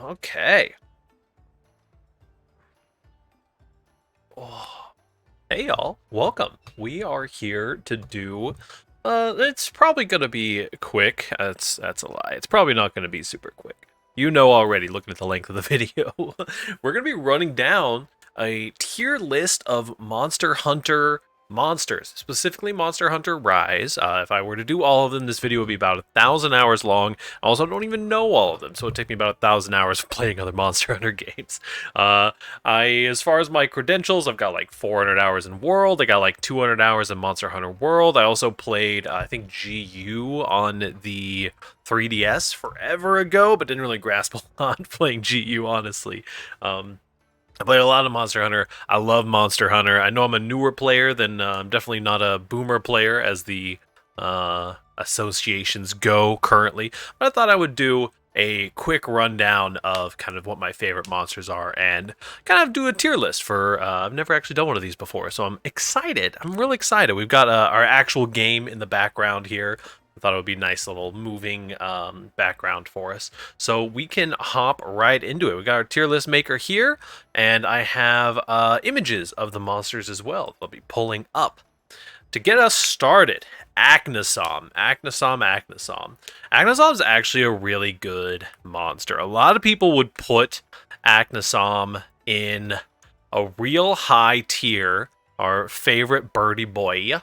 Okay. Oh. Hey y'all, welcome. We are here to do it's probably gonna be quick. That's a lie. It's probably not gonna be super quick. You know already looking at the length of the video. We're gonna be running down a tier list of Monster Hunter monsters, specifically Monster Hunter Rise. If I were to do all of them, this video would be about 1,000 hours long. I also don't even know all of them, so it'd take me about 1,000 hours of playing other Monster Hunter games. As far as my credentials, I've got like 400 hours in World. I got like 200 hours in Monster Hunter World. I also played, I think, GU on the 3DS forever ago, but didn't really grasp a lot playing GU, honestly. I played a lot of Monster Hunter. I love Monster Hunter. I know I'm a newer player than I'm definitely not a boomer player as the associations go currently. But I thought I would do a quick rundown of kind of what my favorite monsters are and kind of do a tier list for I've never actually done one of these before, so I'm excited. I'm really excited. We've got our actual game in the background here. I thought it would be a nice little moving background for us. So we can hop right into it. We got our tier list maker here, and I have images of the monsters as well. They'll be pulling up. To get us started, Acnasom. Acnasom is actually a really good monster. A lot of people would put Acnasom in a real high tier, our favorite birdie boy.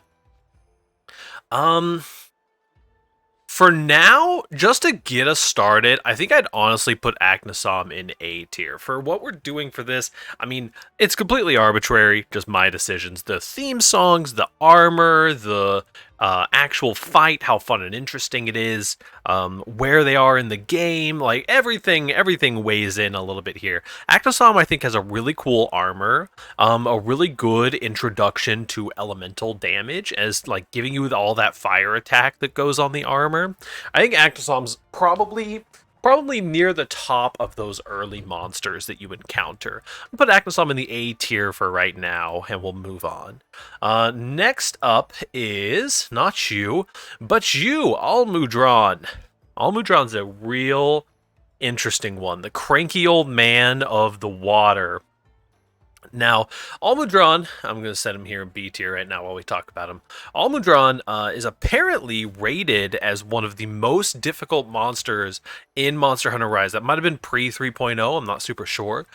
For now, just to get us started, I think I'd honestly put Acnasom in A tier. For what we're doing for this, I mean, it's completely arbitrary, just my decisions. The theme songs, the armor, the actual fight, how fun and interesting it is, where they are in the game, like everything weighs in a little bit here. Acnasom, I think, has a really cool armor, a really good introduction to elemental damage, as like giving you all that fire attack that goes on the armor. I think Acnasom's probably near the top of those early monsters that you encounter. I'll put Acnasom in the A tier for right now, and we'll move on. Next up is, not you, but you, Almudron. Almudron's a real interesting one. The cranky old man of the water. Now, Almudron, I'm going to set him here in B tier right now while we talk about him. Almudron is apparently rated as one of the most difficult monsters in Monster Hunter Rise. That might have been pre 3.0, I'm not super sure.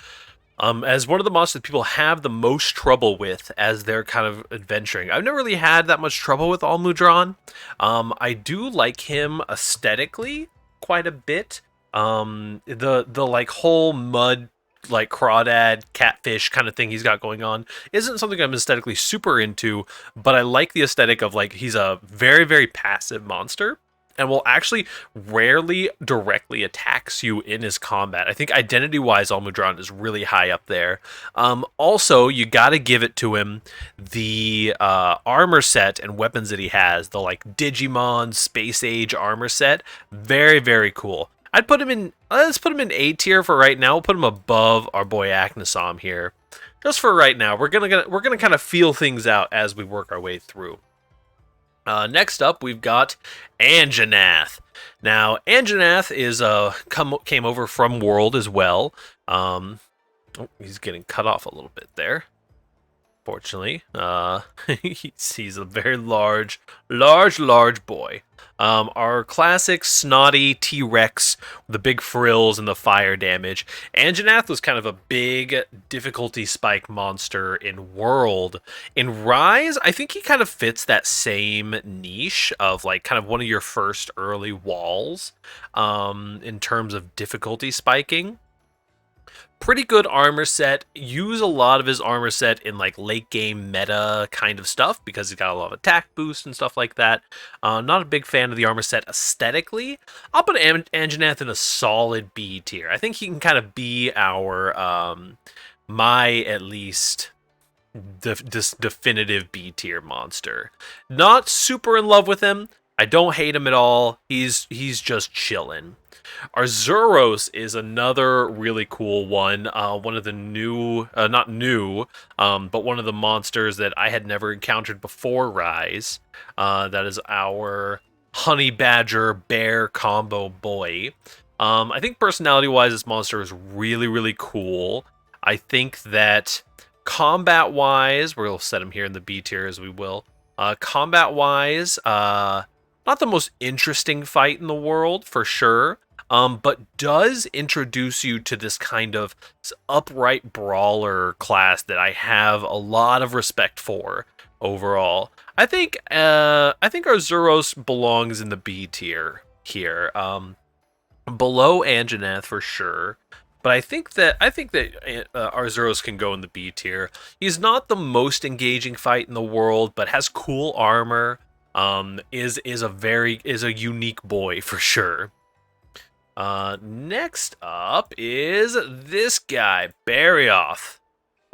As one of the monsters that people have the most trouble with as they're kind of adventuring. I've never really had that much trouble with Almudron. I do like him aesthetically quite a bit. The like whole mud, like crawdad catfish kind of thing he's got going on isn't something I'm aesthetically super into, but I like the aesthetic of like he's a very, very passive monster and will actually rarely directly attacks you in his combat. I think identity wise Almudron is really high up there. Also, you got to give it to him, the armor set and weapons that he has, the like Digimon Space Age armor set, very, very cool. I'd put him in. Let's put him in A tier for right now. We'll put him above our boy Acnasom here, just for right now. We're gonna kind of feel things out as we work our way through. Next up, we've got Anjanath. Now, Anjanath is came over from World as well. Oh, he's getting cut off a little bit there. Fortunately, he's a very large boy. Our classic snotty T-Rex, the big frills and the fire damage. Anjanath was kind of a big difficulty spike monster in World. In Rise, I think he kind of fits that same niche of like kind of one of your first early walls in terms of difficulty spiking. Pretty good armor set. Use a lot of his armor set in like late game meta kind of stuff because he's got a lot of attack boost and stuff like that. Not a big fan of the armor set aesthetically. I'll put Anjanath in a solid B tier. I think he can kind of be our my at least this definitive B tier monster. Not super in love with him. I don't hate him at all. He's just chilling. Arzuros is another really cool one. One of the new, not new, but one of the monsters that I had never encountered before Rise. That is our honey badger bear combo boy. I think personality-wise, this monster is really, really cool. I think that combat-wise, we'll set him here in the B tier as we will. Combat-wise, not the most interesting fight in the world, for sure. But does introduce you to this kind of upright brawler class that I have a lot of respect for overall. I think Arzuros belongs in the B tier here. Below Anjanath for sure. But I think that Arzuros can go in the B tier. He's not the most engaging fight in the world, but has cool armor. Is a unique boy for sure. Next up is this guy, Berioth.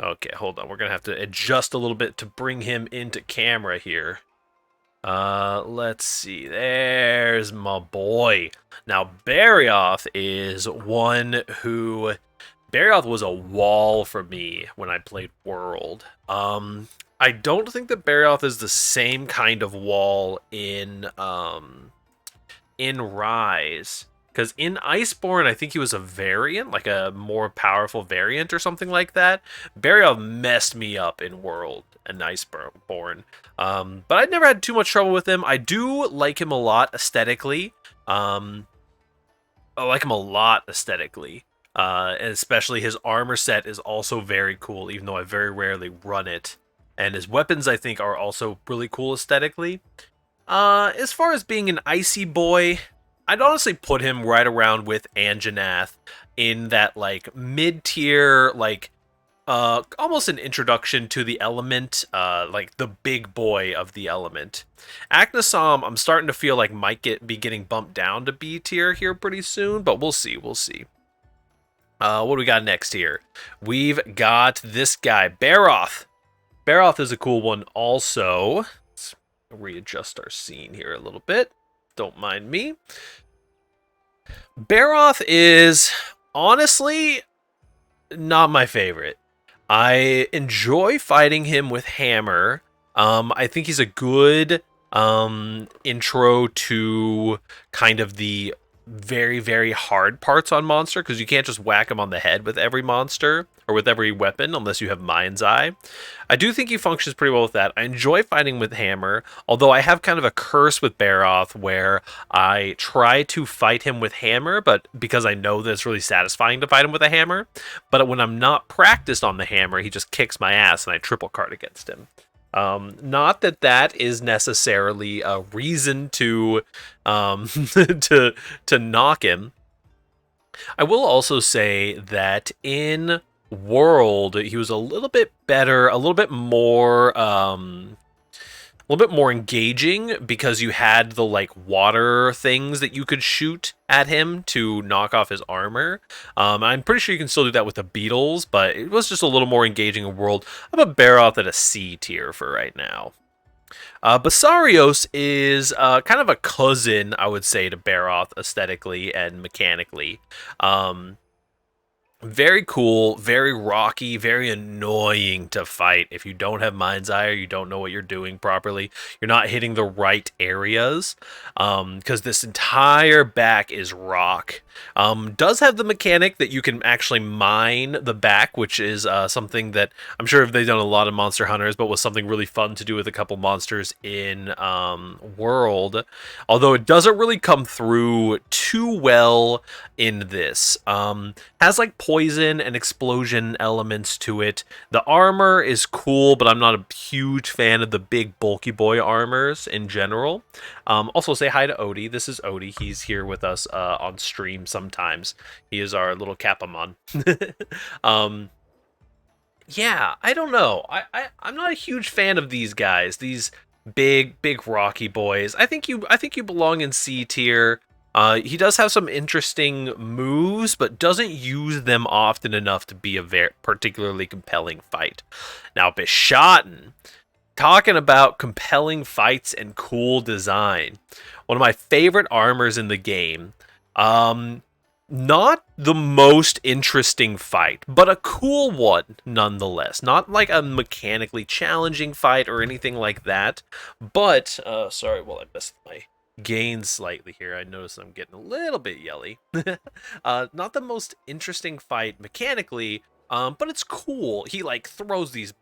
Okay, hold on. We're gonna have to adjust a little bit to bring him into camera here. Let's see. There's my boy. Now, Berioth is one who... Berioth was a wall for me when I played World. I don't think that Berioth is the same kind of wall in Rise. Because in Iceborne, I think he was a variant, like a more powerful variant or something like that. Berioth messed me up in World and Iceborne. But I never had too much trouble with him. I do like him a lot aesthetically. And especially his armor set is also very cool, even though I very rarely run it. And his weapons, I think, are also really cool aesthetically. As far as being an icy boy... I'd honestly put him right around with Anjanath in that, like, mid-tier, like, almost an introduction to the element, like, the big boy of the element. Aknasom, I'm starting to feel like might be getting bumped down to B tier here pretty soon, but we'll see. What do we got next here? We've got this guy, Berioth. Berioth is a cool one also. Let's readjust our scene here a little bit. Don't mind me. Berioth is honestly not my favorite. I enjoy fighting him with Hammer. I think he's a good intro to kind of the very, very hard parts on monster, because you can't just whack him on the head with every monster or with every weapon unless you have Mind's Eye. I do think he functions pretty well with that. I enjoy fighting with Hammer, although I have kind of a curse with Berioth where I try to fight him with Hammer, but because I know that it's really satisfying to fight him with a hammer, but when I'm not practiced on the hammer, he just kicks my ass and I triple card against him. Not that is necessarily a reason to to knock him. I will also say that in World, he was a little bit better, a little bit more engaging, because you had the like water things that you could shoot at him to knock off his armor. I'm pretty sure you can still do that with the beetles, but it was just a little more engaging in World. I'm a Berioth at a C tier for right now. Besorios is kind of a cousin, I would say, to Berioth aesthetically and mechanically. Very cool, very rocky, very annoying to fight if you don't have Mind's Eye or you don't know what you're doing properly. You're not hitting the right areas, because this entire back is rock. Does have the mechanic that you can actually mine the back, which is something that I'm sure they've done a lot of Monster Hunters, but was something really fun to do with a couple monsters in World. Although it doesn't really come through too well in this. Has like poison and explosion elements to it. The armor is cool, but I'm not a huge fan of the big bulky boy armors in general. Also say hi to Odie. This is Odie. He's here with us on stream sometimes. He is our little Capamon. Yeah, I don't know. I'm not a huge fan of these guys. These big rocky boys. I think you belong in C tier. He does have some interesting moves, but doesn't use them often enough to be a very particularly compelling fight. Now, Bishaten, talking about compelling fights and cool design. One of my favorite armors in the game. Not the most interesting fight, but a cool one nonetheless. Not like a mechanically challenging fight or anything like that. But, sorry, well, I missed gain slightly here. I notice I'm getting a little bit yelly. Not the most interesting fight mechanically, but it's cool. He like throws these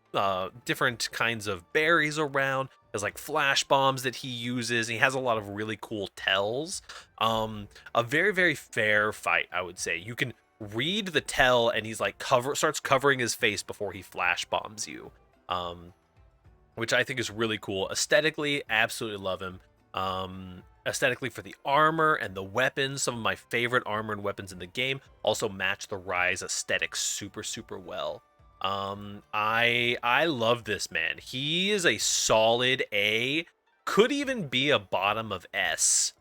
different kinds of berries around. There's like flash bombs that he uses. He has a lot of really cool tells. A very, very fair fight, I would say. You can read the tell, and he's like starts covering his face before he flash bombs you, which I think is really cool. Aesthetically, absolutely love him. Aesthetically for the armor and the weapons, some of my favorite armor and weapons in the game also match the Rise aesthetic super, super well. I love this man. He is a solid A, could even be a bottom of S.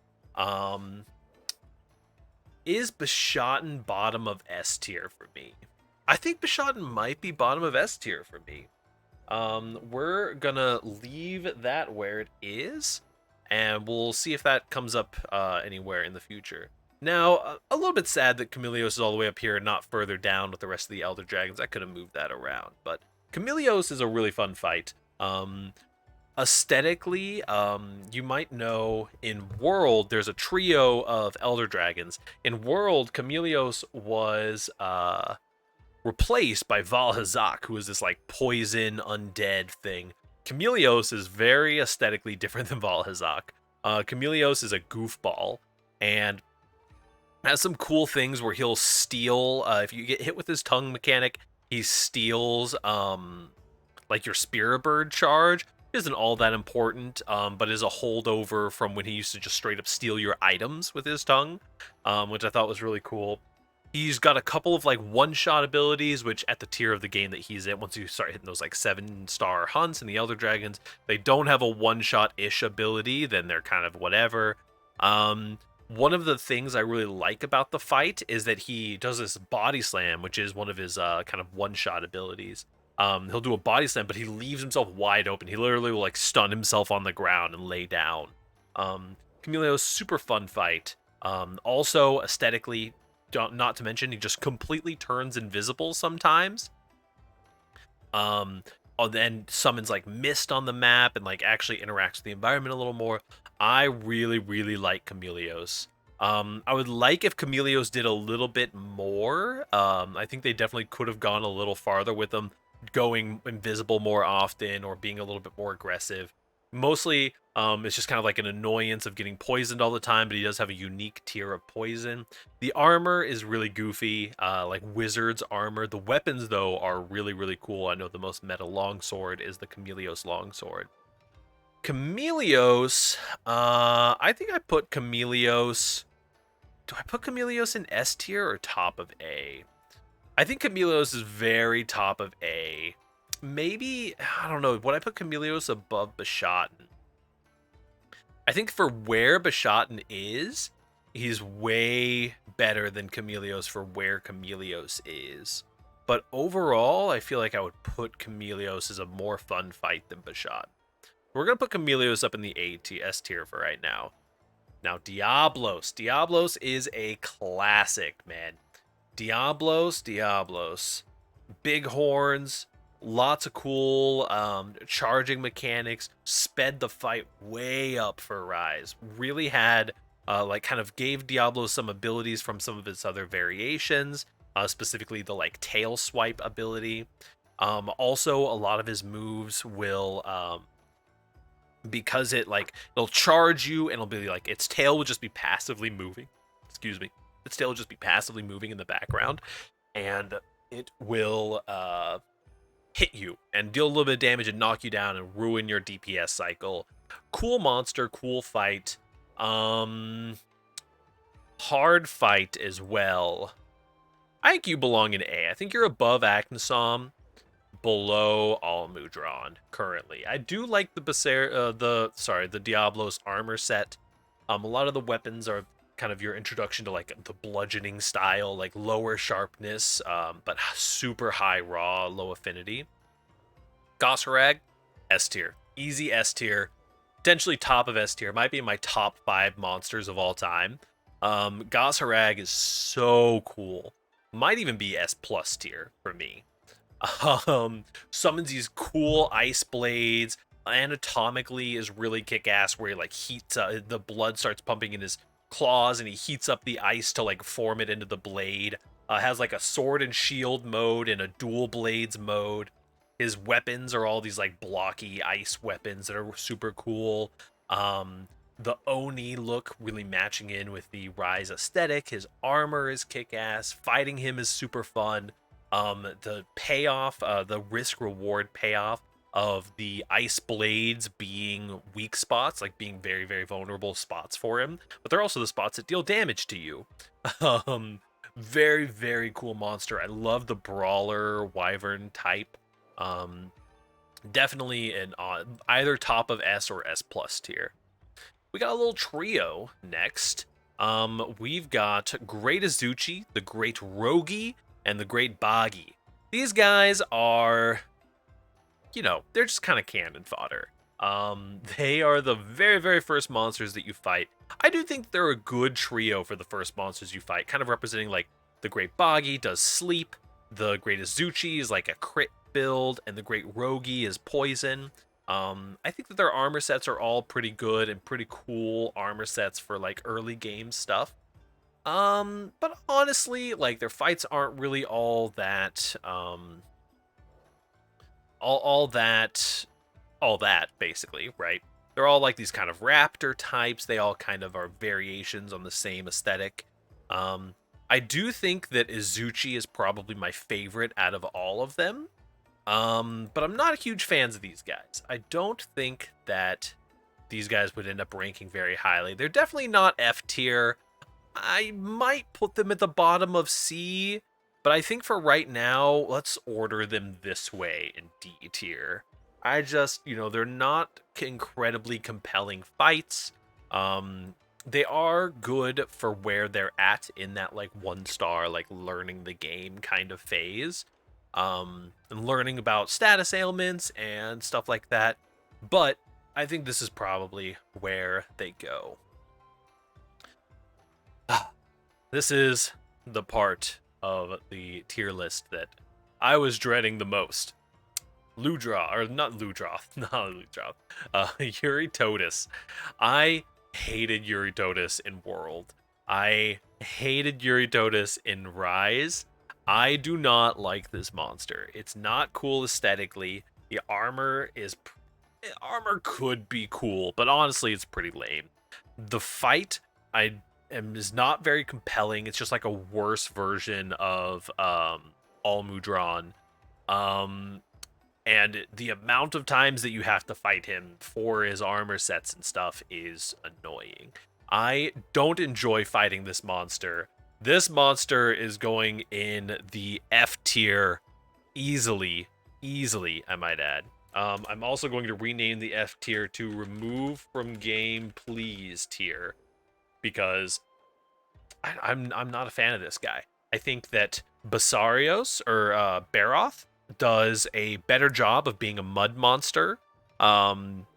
Is Bishotten bottom of S tier for me? I think Bishotten might be bottom of S tier for me. We're gonna leave that where it is, and we'll see if that comes up anywhere in the future. Now, a little bit sad that Chameleos is all the way up here and not further down with the rest of the Elder Dragons. I could have moved that around, but Chameleos is a really fun fight. Aesthetically, you might know in World there's a trio of Elder Dragons. In World, Chameleos was replaced by Valhazak, who is this like poison undead thing. Chameleos is very aesthetically different than Valhazak. Chameleos is a goofball and has some cool things where he'll steal. If you get hit with his tongue mechanic, he steals like your Spirit Bird charge. Isn't all that important, but is a holdover from when he used to just straight up steal your items with his tongue, which I thought was really cool. He's got a couple of like one-shot abilities, which at the tier of the game that he's in, once you start hitting those like 7-star hunts and the Elder Dragons, they don't have a one-shot-ish ability, then they're kind of whatever. One of the things I really like about the fight is that he does this body slam, which is one of his kind of one-shot abilities. He'll do a body slam, but he leaves himself wide open. He literally will like stun himself on the ground and lay down. Chameleos, super fun fight. Also aesthetically, not to mention, he just completely turns invisible sometimes. Then summons like mist on the map and like actually interacts with the environment a little more. I really, really like Chameleos. I would like if Chameleos did a little bit more. I think they definitely could have gone a little farther with them, going invisible more often or being a little bit more aggressive. Mostly, it's just kind of like an annoyance of getting poisoned all the time, but he does have a unique tier of poison. The armor is really goofy, like wizard's armor. The weapons, though, are really, really cool. I know the most meta longsword is the Chameleos longsword. Chameleos, I think I put Chameleos... Do I put Chameleos in S tier or top of A? I think Chameleos is very top of A. Maybe, I don't know, would I put Chameleos above Bishotten? I think for where Bishotten is, he's way better than Chameleos for where Chameleos is. But overall, I feel like I would put Chameleos as a more fun fight than Bishotten. We're going to put Chameleos up in the S tier for right now. Now, Diablos. Diablos is a classic, man. Diablos. Big horns, lots of cool charging mechanics, sped the fight way up for Rise. Really had, like, kind of gave Diablo some abilities from some of its other variations, specifically the, like, tail swipe ability. Also, a lot of his moves will, because it'll charge you and it'll be like, its tail will just be passively moving. Excuse me. Its tail will just be passively moving in the background, and it will hit you and deal a little bit of damage and knock you down and ruin your DPS cycle. Cool monster, cool fight. Hard fight as well. I think you belong in A. I think you're above Aknasom, below Almudron currently. I do like the Diablos armor set. A lot of the weapons are kind of your introduction to like the bludgeoning style, like lower sharpness, but super high raw, low affinity. Gosharag, S tier. Easy S tier. Potentially top of S tier. Might be my top 5 monsters of all time. Gosharag is so cool. Might even be S plus tier for me. Summons these cool ice blades, anatomically is really kick-ass, where he like heats the blood starts pumping in his claws and he heats up the ice to like form it into the blade. Has like a sword and shield mode and a dual blades mode. His weapons are all these like blocky ice weapons that are super cool. The Oni look really matching in with the Rise aesthetic. His armor is kick-ass. Fighting him is super fun. The payoff, the risk reward payoff of the ice blades being weak spots, like being very, very vulnerable spots for him, but they're also the spots that deal damage to you. um, Very, very cool monster. I love the brawler wyvern type. Um, Definitely an either top of S or S plus tier. We got a little trio next. We've got Great Azuchi, the Great Rogi, and the Great Bagi. These guys are, they're just kind of cannon fodder. They are the very, very first monsters that you fight. I do think they're a good trio for the first monsters you fight, kind of representing like the Great Bagi does sleep, the Great Azuchi is like a crit build, and the Great Rogi is poison. I think that their armor sets are all pretty good and pretty cool armor sets for like early game stuff. But honestly, like their fights aren't really all that all that basically, right? They're all like these kind of raptor types. They all kind of are variations on the same aesthetic. I do think that Azuchi is probably my favorite out of all of them. But I'm not a huge fan of these guys. I don't think that these guys would end up ranking very highly. They're definitely not F tier. I might put them at the bottom of C, but I think for right now, let's order them this way in D tier. I just, they're not incredibly compelling fights. They are good for where they're at in that like 1-star, like learning the game kind of phase. And learning about status ailments and stuff like that. But I think this is probably where they go. This is the part of the tier list that I was dreading the most. Ludroth, or not Ludroth, not Ludroth. Eurytotus. I hated Eurytotus in World. I hated Eurytotus in Rise. I do not like this monster. It's not cool aesthetically. The armor could be cool, but honestly, it's pretty lame. The fight is not very compelling. It's just like a worse version of Almudron. And the amount of times that you have to fight him for his armor sets and stuff is annoying. I don't enjoy fighting this monster. This monster is going in the F tier easily, I might add. I'm also going to rename the F tier to remove from game please tier, because I'm not a fan of this guy. I think that Besorios or Baroth does a better job of being a mud monster.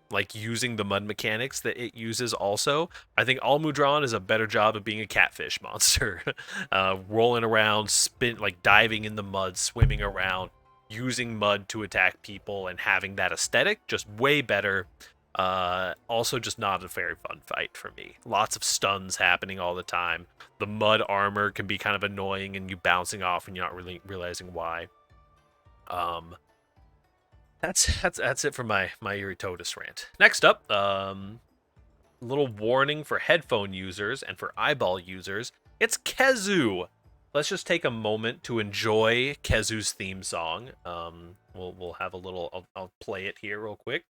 Like using the mud mechanics that it uses also. I think Almudron is a better job of being a catfish monster. Rolling around, like diving in the mud, swimming around, using mud to attack people, and having that aesthetic, just way better. Also just not a very fun fight for me. Lots of stuns happening all the time. The mud armor can be kind of annoying and you bouncing off and you're not really realizing why. That's it for my Eurytotus rant. Next up, little warning for headphone users and for eyeball users. It's Kezu. Let's just take a moment to enjoy Kezu's theme song. We'll have a little. I'll play it here real quick.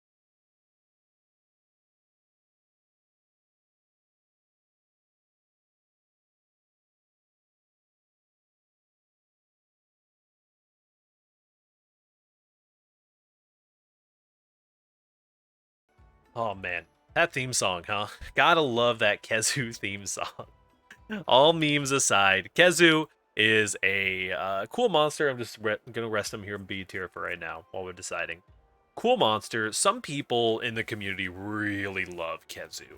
Oh man, that theme song, huh? Gotta love that Kezu theme song. All memes aside, Kezu is a cool monster. I'm just gonna rest him here in B tier for right now while we're deciding. Cool monster. Some people in the community really love Kezu.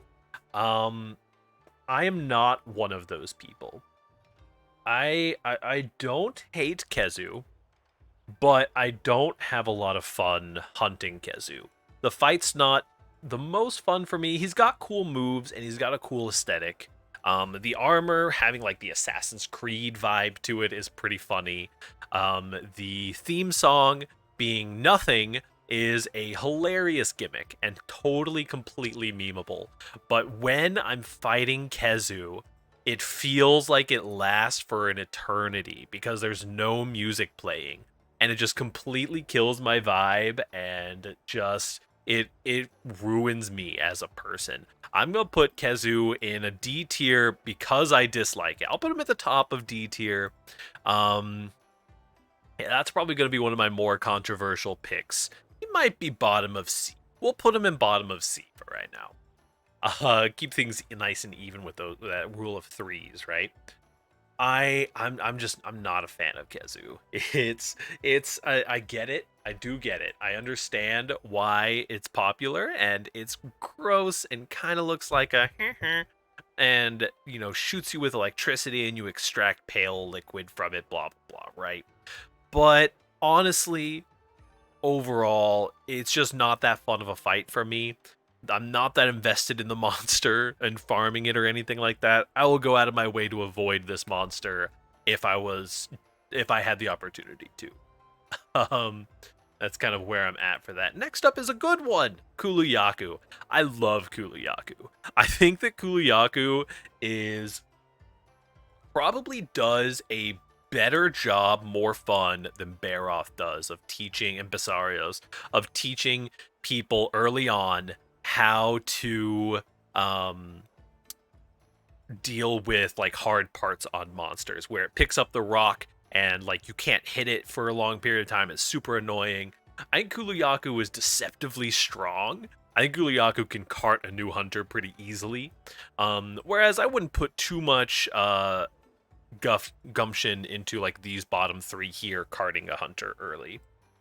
I am not one of those people. I don't hate Kezu, but I don't have a lot of fun hunting Kezu. The fight's not the most fun for me. He's got cool moves and he's got a cool aesthetic. The armor having like the Assassin's Creed vibe to it is pretty funny. The theme song being nothing is a hilarious gimmick and totally completely memeable. But when I'm fighting Kezu, it feels like it lasts for an eternity because there's no music playing and it just completely kills my vibe and just it ruins me as a person. I'm gonna put Kezu in a D tier because I dislike it. I'll put him at the top of D tier. Yeah, that's probably gonna be one of my more controversial picks. He might be bottom of C. We'll put him in bottom of C for right now. Keep things nice and even with that rule of threes, right? I'm not a fan of Kezu. I get it. I do get it. I understand why it's popular and it's gross and kind of looks like a and shoots you with electricity and you extract pale liquid from it, blah blah blah, right? But honestly, overall, it's just not that fun of a fight for me. I'm not that invested in the monster and farming it or anything like that. I will go out of my way to avoid this monster if I had the opportunity to. Um, that's kind of where I'm at for that. Next up is a good one, Kulu Yaku. I love Kulu Yaku. I think that Kulu Yaku is probably does a better job, more fun than Baroth does of teaching, and Besorios of teaching people early on how to deal with like hard parts on monsters, where it picks up the rock and like you can't hit it for a long period of time. It's super annoying. I think Kulu Yaku is deceptively strong. I think Kulu Yaku can cart a new hunter pretty easily. Whereas I wouldn't put too much gumption into like these bottom three here carting a hunter early.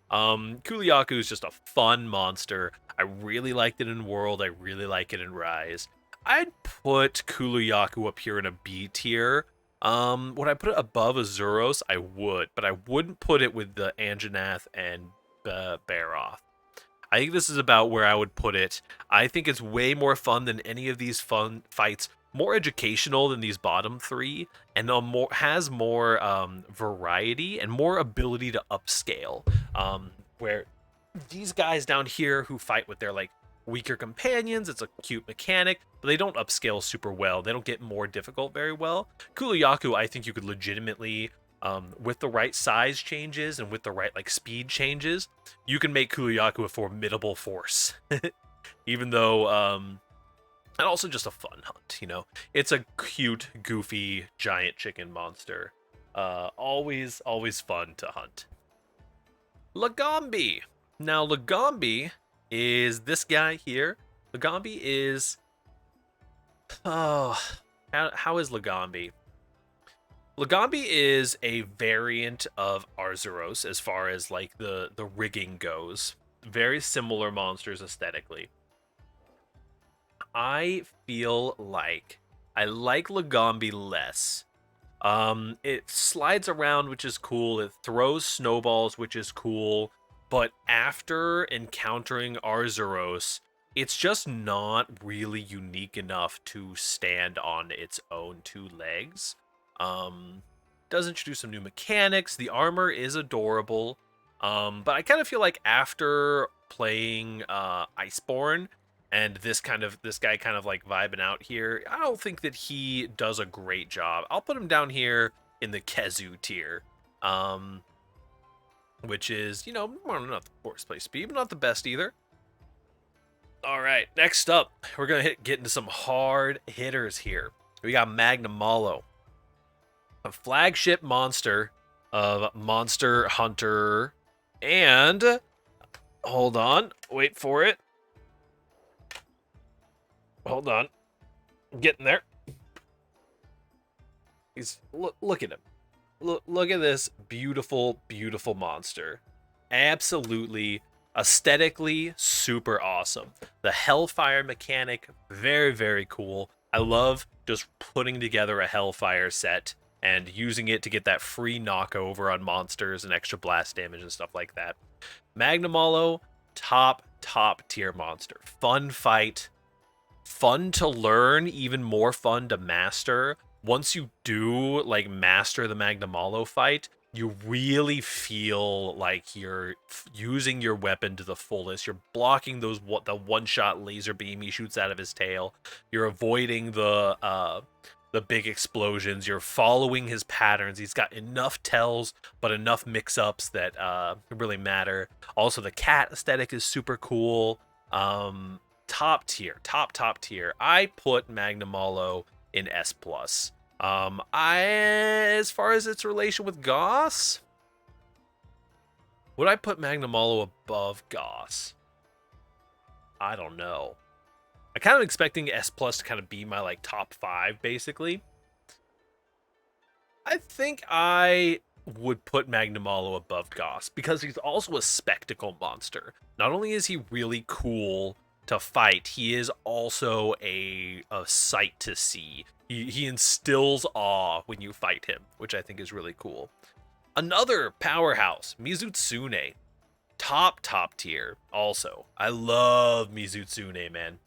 Kulu Yaku is just a fun monster. I really liked it in World. I really like it in Rise. I'd put Kulu Yaku up here in a B tier. Would I put it above Azuros? I would, but I wouldn't put it with the Anjanath and Baroth. I think this is about where I would put it. I think it's way more fun than any of these fun fights. More educational than these bottom three, and has more variety and more ability to upscale. Where these guys down here who fight with their like weaker companions, it's a cute mechanic, but they don't upscale super well. They don't get more difficult very well. Kulu Yaku, I think you could legitimately, with the right size changes and with the right like speed changes, you can make Kulu Yaku a formidable force. Even though, and also just a fun hunt, It's a cute, goofy, giant chicken monster. Always fun to hunt. Lagambi. Now, Lagambi is this guy here. Lagambi is... Oh, how is Lagambi? Lagambi is a variant of Arzuros as far as like the rigging goes. Very similar monsters aesthetically. I feel like I like Lagambi less. It slides around, which is cool. It throws snowballs, which is cool. But after encountering Arzuros, it's just not really unique enough to stand on its own two legs. Does introduce some new mechanics. The armor is adorable. But I kind of feel like after playing Iceborne, and this guy kind of like vibing out here, I don't think that he does a great job. I'll put him down here in the Kezu tier, which is, not the worst place to be, but not the best either. All right, next up, we're gonna get into some hard hitters here. We got Magna Molo, a flagship monster of Monster Hunter, and hold on, wait for it. Hold on. I'm getting there. Look at him. Look at this beautiful, beautiful monster. Absolutely, aesthetically, super awesome. The Hellfire mechanic, very, very cool. I love just putting together a Hellfire set and using it to get that free knockover on monsters and extra blast damage and stuff like that. Magna Molo, top top tier monster. Fun fight, fun to learn, even more fun to master. Once you do like master the Magna Molo fight, you really feel like you're using your weapon to the fullest. You're blocking the one-shot laser beam he shoots out of his tail. You're avoiding the big explosions. You're following his patterns. He's got enough tells, but enough mix-ups that really matter. Also, the cat aesthetic is super cool. Top tier. I put Magna Molo in S+. As far as its relation with Goss, would I put Magna Molo above Goss? I don't know. I kind of expecting S+ to kind of be my like top 5, basically. I think I would put Magna Molo above Goss because he's also a spectacle monster. Not only is he really cool to fight, he is also a sight to see. He instills awe when you fight him, which I think is really cool. Another powerhouse, Mizutsune. Top tier also. I love Mizutsune, man.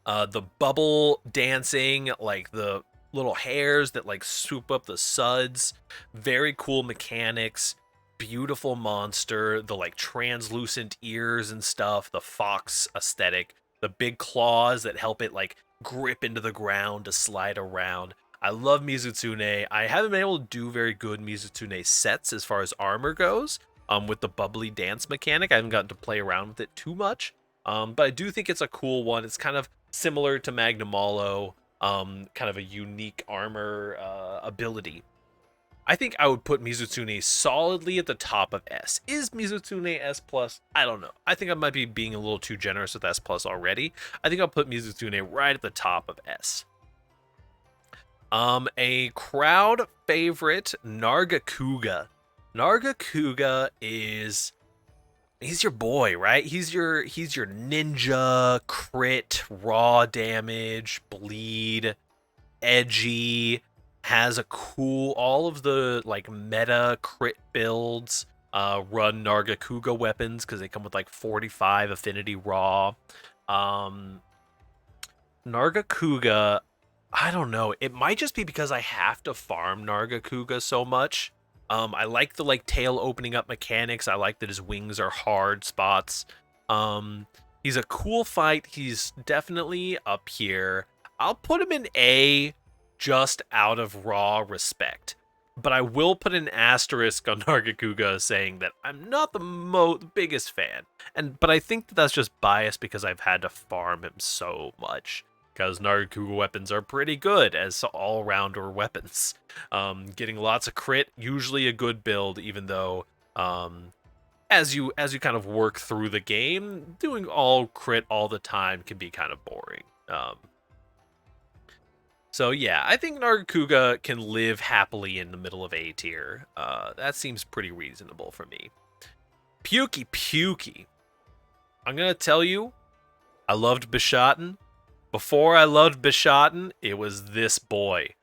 The bubble dancing, like the little hairs that like swoop up the suds. Very cool mechanics. Beautiful monster. The like translucent ears and stuff. The fox aesthetic. The big claws that help it like grip into the ground to slide around. I love Mizutsune. I haven't been able to do very good Mizutsune sets as far as armor goes. With the bubbly dance mechanic, I haven't gotten to play around with it too much. But I do think it's a cool one. It's kind of similar to Magna Molo, kind of a unique armor ability. I think I would put Mizutsune solidly at the top of S. Is Mizutsune S+? I don't know. I think I might be being a little too generous with S+ already. I think I'll put Mizutsune right at the top of S. A crowd favorite, Narghakuga. Narghakuga is... he's your boy, right? He's your ninja, crit, raw damage, bleed, edgy, has a cool, all of the like meta crit builds run Narghakuga weapons because they come with like 45 affinity raw. Narghakuga, I don't know. It might just be because I have to farm Narghakuga so much. I like the like tail opening up mechanics. I like that his wings are hard spots. He's a cool fight. He's definitely up here. I'll put him in A just out of raw respect. But I will put an asterisk on Narghakuga saying that I'm not the biggest fan. But I think that that's just biased because I've had to farm him so much. Because Narghakuga weapons are pretty good as all-rounder weapons. Getting lots of crit, usually a good build, even though as you kind of work through the game, doing all crit all the time can be kind of boring. So yeah, I think Narghakuga can live happily in the middle of A tier. That seems pretty reasonable for me. Pukey. I'm going to tell you, I loved Bishaten. Before I loved Bishaten, it was this boy.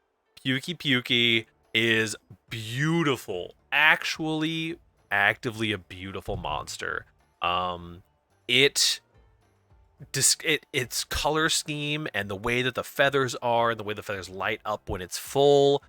Pukey is beautiful. Actually, actively a beautiful monster. Its color scheme and the way that the feathers are, and the way the feathers light up when it's full.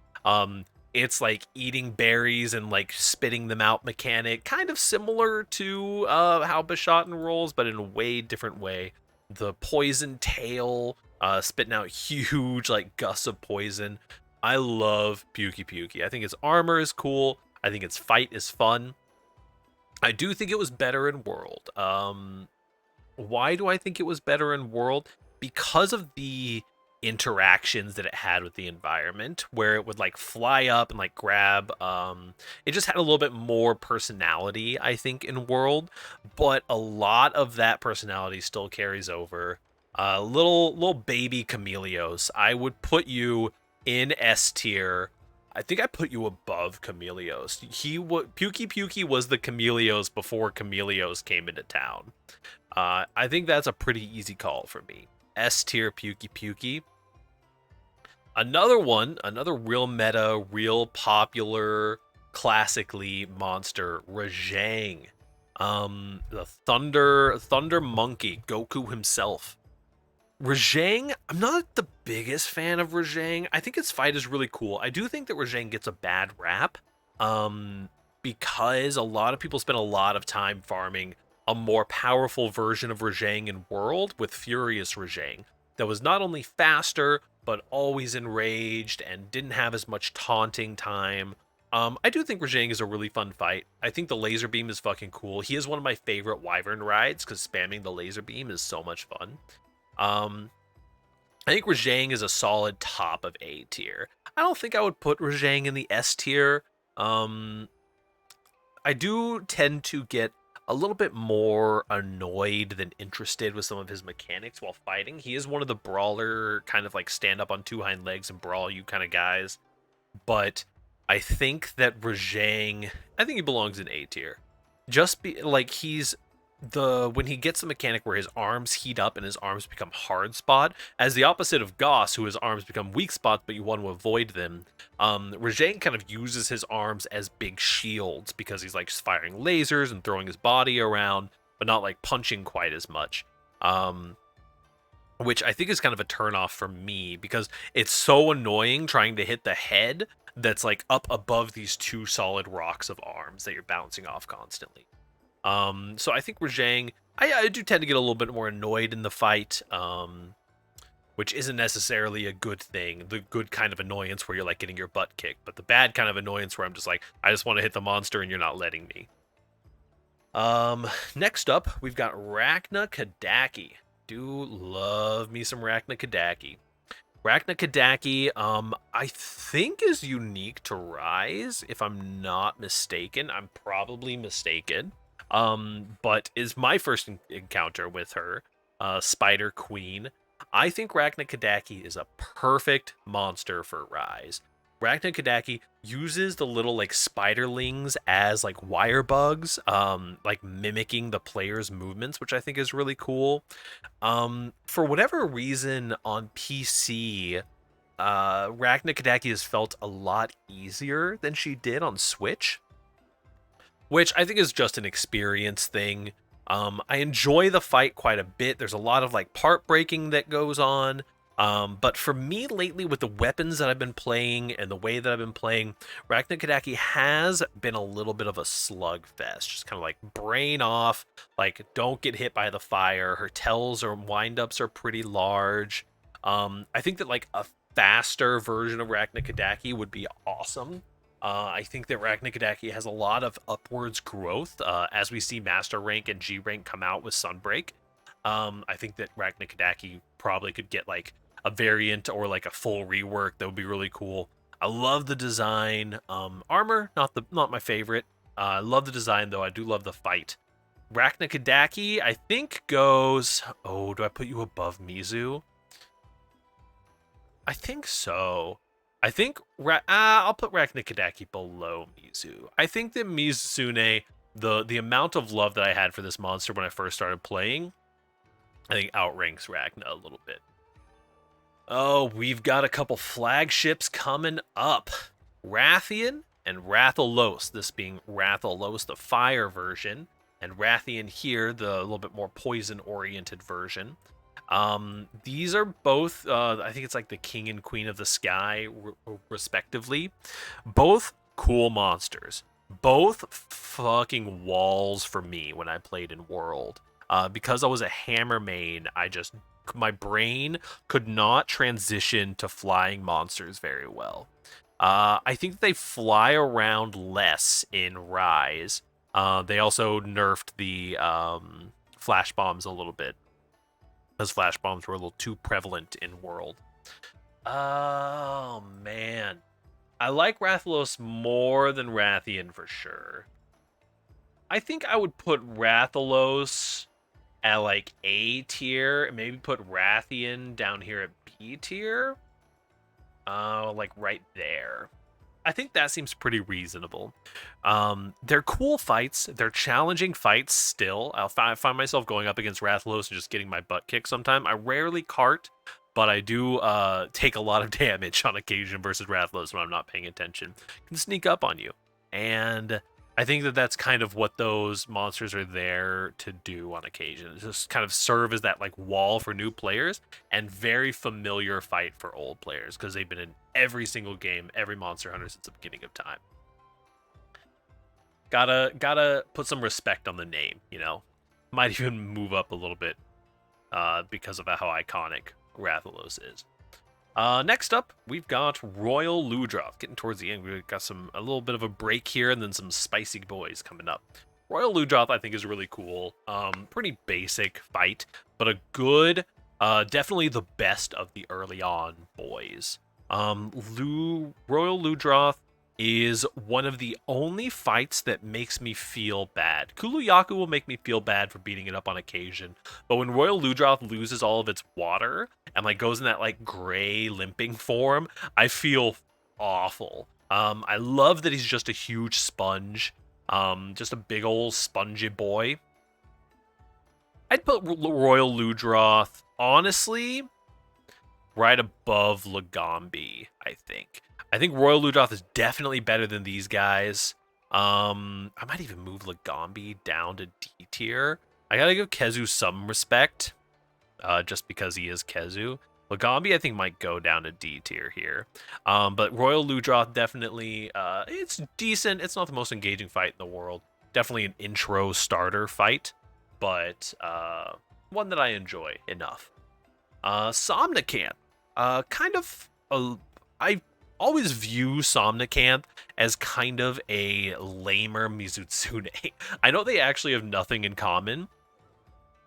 It's like eating berries and like spitting them out mechanic, kind of similar to how Bishaten rolls, but in a way different way. The poison tail, spitting out huge like gusts of poison. I love Pukey. I think its armor is cool. I think its fight is fun. I do think it was better in World. Why do I think it was better in World? Because of the interactions that it had with the environment, where it would like fly up and like grab. It just had a little bit more personality, I think, in World, but a lot of that personality still carries over. Little baby Chameleos. I would put you in S tier. I think I put you above Chameleos. Pukey was the Chameleos before Chameleos came into town. I think that's a pretty easy call for me. S tier Pukey. Another real meta, real popular, classically monster, Rajang. The Thunder Monkey, Goku himself. Rajang, I'm not the biggest fan of Rajang. I think its fight is really cool. I do think that Rajang gets a bad rap, because a lot of people spend a lot of time farming a more powerful version of Rajang in World with Furious Rajang that was not only faster, but always enraged and didn't have as much taunting time. I do think Rajang is a really fun fight. I think the laser beam is fucking cool. He is one of my favorite Wyvern rides because spamming the laser beam is so much fun. I think Rajang is a solid top of A tier. I don't think I would put Rajang in the S tier. I do tend to get a little bit more annoyed than interested with some of his mechanics while fighting. He is one of the brawler kind of like stand up on two hind legs and brawl you kind of guys. But I think that Rajang, I think he belongs in A tier. Just be like he's when he gets the mechanic where his arms heat up and his arms become hard spot, as the opposite of Goss, who his arms become weak spots, but you want to avoid them. Rajang kind of uses his arms as big shields because he's like firing lasers and throwing his body around, but not like punching quite as much. Which I think is kind of a turnoff for me because it's so annoying trying to hit the head that's like up above these two solid rocks of arms that you're bouncing off constantly. So I think Rajang, I do tend to get a little bit more annoyed in the fight, which isn't necessarily a good thing. The good kind of annoyance where you're like getting your butt kicked, but the bad kind of annoyance where I'm just like, I just want to hit the monster and you're not letting me. Next up, we've got Rachna Kadaki. Do love me some Rachna Kadaki. Rachna Kadaki, I think is unique to Rise, if I'm not mistaken. I'm probably mistaken. But is my first encounter with her, Spider Queen. I think Rachna Kadaki is a perfect monster for Rise. Rachna Kadaki uses the little like spiderlings as like wire bugs, like mimicking the player's movements, which I think is really cool. For whatever reason on PC, Rachna Kadaki has felt a lot easier than she did on Switch, which I think is just an experience thing. I enjoy the fight quite a bit. There's a lot of like part breaking that goes on. But for me lately, with the weapons that I've been playing and the way that I've been playing, Rachna Kadaki has been a little bit of a slugfest. Just kind of like brain off, like don't get hit by the fire. Her tells or windups are pretty large. I think that like a faster version of Rachna Kadaki would be awesome. I think that Rachna Kadaki has a lot of upwards growth as we see Master Rank and G Rank come out with Sunbreak. I think that Rachna Kadaki probably could get like a variant or like a full rework that would be really cool. I love the design. Armor, not my favorite. I love the design though. I do love the fight. Rachna Kadaki, I think goes. Oh, do I put you above Mizu? I think so. I think I'll put Rachna Kadaki below Mizu. I think that Mizutsune, the amount of love that I had for this monster when I first started playing, I think outranks Rachna a little bit. Oh, we've got a couple flagships coming up. Wrathion and Rathalos. This being Rathalos, the fire version, and Wrathion here, the little bit more poison-oriented version. These are both, I think it's like the King and Queen of the Sky, respectively. Both cool monsters. Both fucking walls for me when I played in World. Because I was a hammer main, my brain could not transition to flying monsters very well. I think they fly around less in Rise. They also nerfed the flash bombs a little bit, because flash bombs were a little too prevalent in World. Oh, man. I like Rathalos more than Wrathion for sure. I think I would put Rathalos at like A tier, and maybe put Wrathion down here at B tier. Like right there. I think that seems pretty reasonable. They're cool fights. They're challenging fights still. I find myself going up against Rathalos and just getting my butt kicked sometime. I rarely cart, but I do take a lot of damage on occasion versus Rathalos when I'm not paying attention. Can sneak up on you. And I think that that's kind of what those monsters are there to do on occasion. Just kind of serve as that like wall for new players and very familiar fight for old players because they've been in every single game, every Monster Hunter since the beginning of time. Gotta put some respect on the name, you know. Might even move up a little bit because of how iconic Rathalos is. Next up, we've got Royal Ludroth. Getting towards the end, we've got a little bit of a break here, and then some spicy boys coming up. Royal Ludroth, I think, is really cool. Pretty basic fight, but a good, definitely the best of the early on boys. Royal Ludroth is one of the only fights that makes me feel bad. Kulu Yaku will make me feel bad for beating it up on occasion, but when Royal Ludroth loses all of its water and like goes in that like gray limping form, I feel awful. I love that he's just a huge sponge, just a big old spongy boy. I'd put Royal Ludroth honestly right above Lagambi, I think. I think Royal Ludroth is definitely better than these guys. I might even move Lagambi down to D tier. I gotta give Kezu some respect, just because he is Kezu. Lagambi, I think, might go down to D tier here. But Royal Ludroth definitely, it's decent. It's not the most engaging fight in the world. Definitely an intro starter fight, but one that I enjoy enough. Somnicanth, kind of, I always view Somnicanth as kind of a lamer Mizutsune. I know they actually have nothing in common,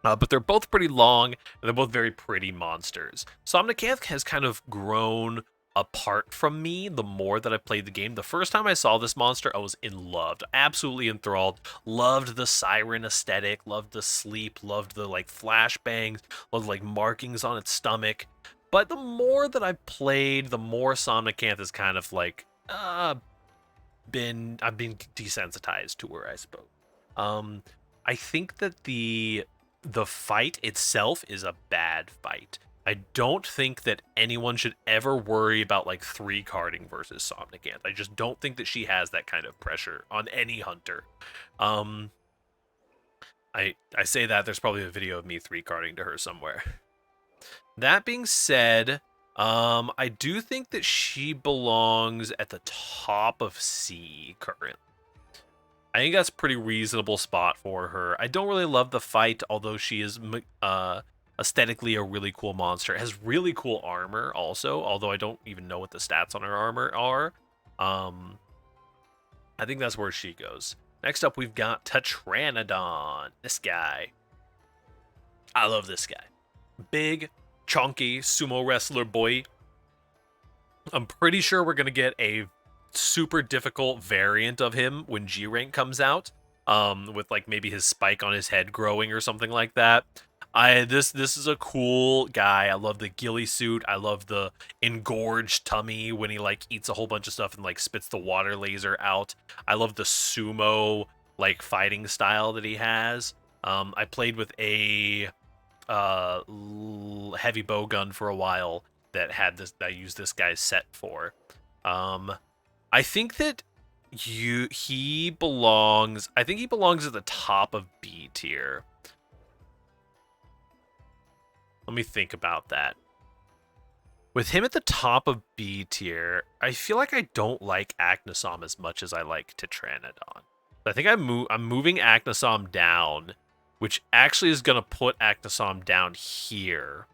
but they're both pretty long, and they're both very pretty monsters. Somnicanth has kind of grown apart from me the more that I played the game. The first time I saw this monster, I was in love, absolutely enthralled. Loved the siren aesthetic, loved the sleep, loved the like flashbangs, loved like markings on its stomach. But the more that I've played, the more Somnicanth is kind of like I've been desensitized to her, I suppose. I think that the fight itself is a bad fight. I don't think that anyone should ever worry about like 3-carding versus Somnicanth. I just don't think that she has that kind of pressure on any hunter. I say that there's probably a video of me 3-carding to her somewhere. That being said, I do think that she belongs at the top of C currently. I think that's a pretty reasonable spot for her. I don't really love the fight, although she is aesthetically a really cool monster. It has really cool armor also, although I don't even know what the stats on her armor are. I think that's where she goes. Next up, we've got Tetranodon. This guy. I love this guy. Big, chunky sumo wrestler boy. I'm pretty sure we're going to get a super difficult variant of him when G rank comes out, with like maybe his spike on his head growing or something like that. This is a cool guy. I love the ghillie suit. I love the engorged tummy when he like eats a whole bunch of stuff and like spits the water laser out. I love the sumo like fighting style that he has. I played with a heavy bow gun for a while that had this. I used this guy's set for. I think that he belongs. I think he belongs at the top of B tier. Let me think about that. With him at the top of B tier, I feel like I don't like Acnasom as much as I like Tetranodon. I think I'm moving Acnasom down, which actually is going to put Acnasom down here.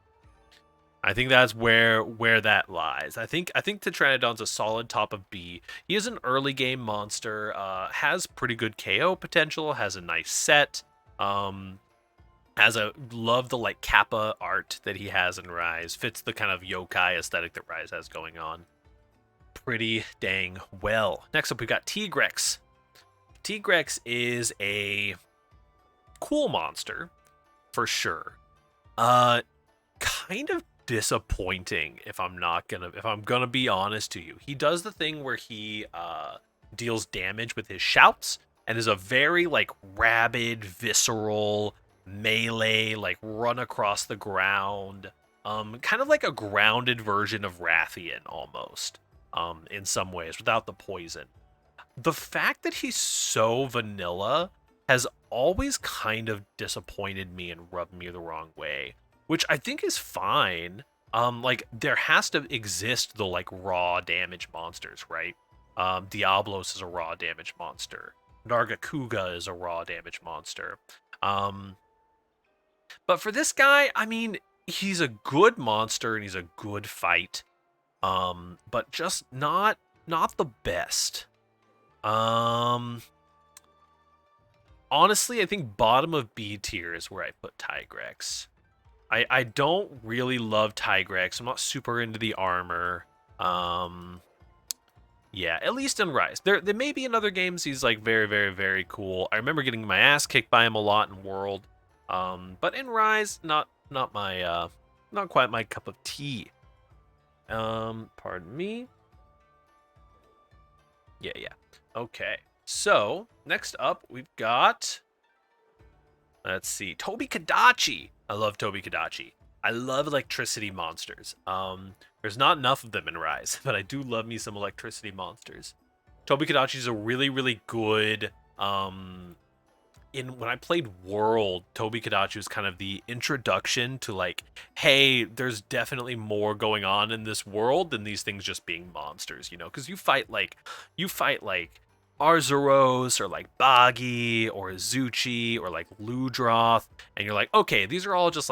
I think that's where that lies. I think Tetranodon's a solid top of B. He is an early game monster, has pretty good KO potential, has a nice set, love the like Kappa art that he has in Rise. Fits the kind of yokai aesthetic that Rise has going on pretty dang well. Next up, we've got T-Grex. T-Grex is a cool monster for sure. Kind of disappointing if I'm gonna be honest to you. He does the thing where he deals damage with his shouts and is a very like rabid, visceral melee, like run across the ground, kind of like a grounded version of Wrathion almost, in some ways without the poison. the fact that he's so vanilla has always kind of disappointed me and rubbed me the wrong way, which I think is fine. Like there has to exist the like raw damage monsters, right? Diablos is a raw damage monster. Narghakuga is a raw damage monster. Um, but for this guy, I mean, he's a good monster and he's a good fight. But just not the best. Um, Honestly, I think bottom of B tier is where I put T-Grex. I don't really love T-Grex. I'm not super into the armor. Yeah, at least in Rise. There may be in other games he's like very, very, very cool. I remember getting my ass kicked by him a lot in World. But in Rise, not my not quite my cup of tea. Pardon me. Yeah. Okay. So, next up, we've got, let's see, Toby Kadachi. I love Toby Kadachi. I love electricity monsters. There's not enough of them in Rise, but I do love me some electricity monsters. Toby Kadachi is a really, really good, when I played World, Toby Kadachi was kind of the introduction to like, hey, there's definitely more going on in this world than these things just being monsters, you know? Because you fight like Arzuros or like Bagi or Azuchi or like Ludroth, and you're like, okay, these are just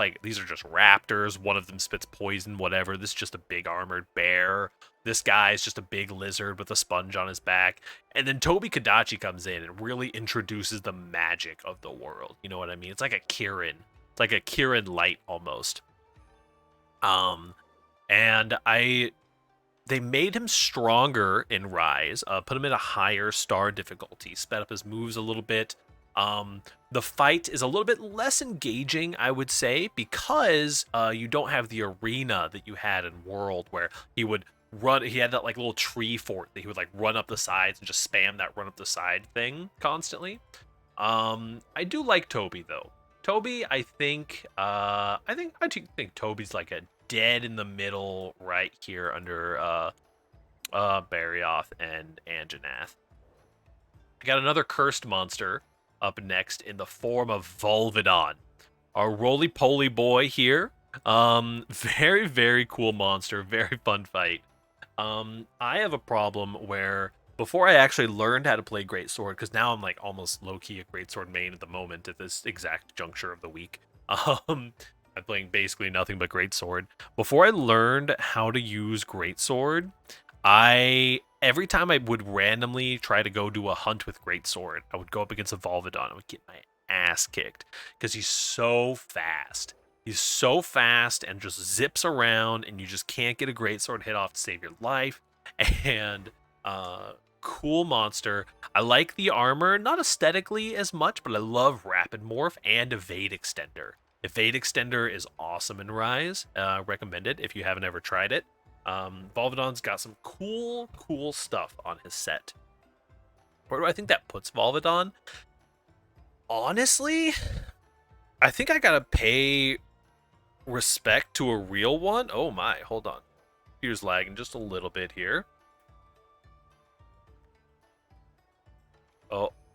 raptors. One of them spits poison, whatever. This is just a big armored bear. This guy is just a big lizard with a sponge on his back. And then Toby Kadachi comes in and really introduces the magic of the world. You know what I mean? It's like a Kirin. It's like a Kirin light almost. And they made him stronger in Rise, put him in a higher star difficulty, sped up his moves a little bit. The fight is a little bit less engaging, I would say, because you don't have the arena that you had in World, where he would run. He had that like little tree fort that he would like run up the sides and just spam that run up the side thing constantly. I do like Toby though. Toby, I think Toby's like a dead in the middle right here under Berioth and Anjanath. We got another cursed monster up next in the form of Vulvodon. Our roly-poly boy here. Very, very cool monster. Very fun fight. I have a problem where before I actually learned how to play Greatsword, because now I'm like almost low-key a Greatsword main at the moment at this exact juncture of the week. I'm playing basically nothing but Greatsword. Before I learned how to use Greatsword, every time I would randomly try to go do a hunt with Greatsword, I would go up against a Vulvodon. I would get my ass kicked because he's so fast. He's so fast and just zips around, and you just can't get a Greatsword hit off to save your life. And cool monster. I like the armor, not aesthetically as much, but I love Rapid Morph and Evade Extender. Evade Extender is awesome in Rise. Recommend it if you haven't ever tried it. Vulvodon's got some cool stuff on his set. Where do I think that puts Vulvodon? Honestly, I think I gotta pay respect to a real one. Oh my, hold on. Here's lagging just a little bit here.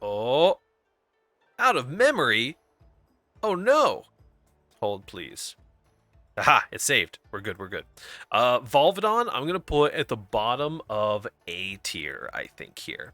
Oh. Out of memory? Oh no. Hold, please. Aha, it's saved. We're good. Vulvodon, I'm going to put at the bottom of A tier, I think, here.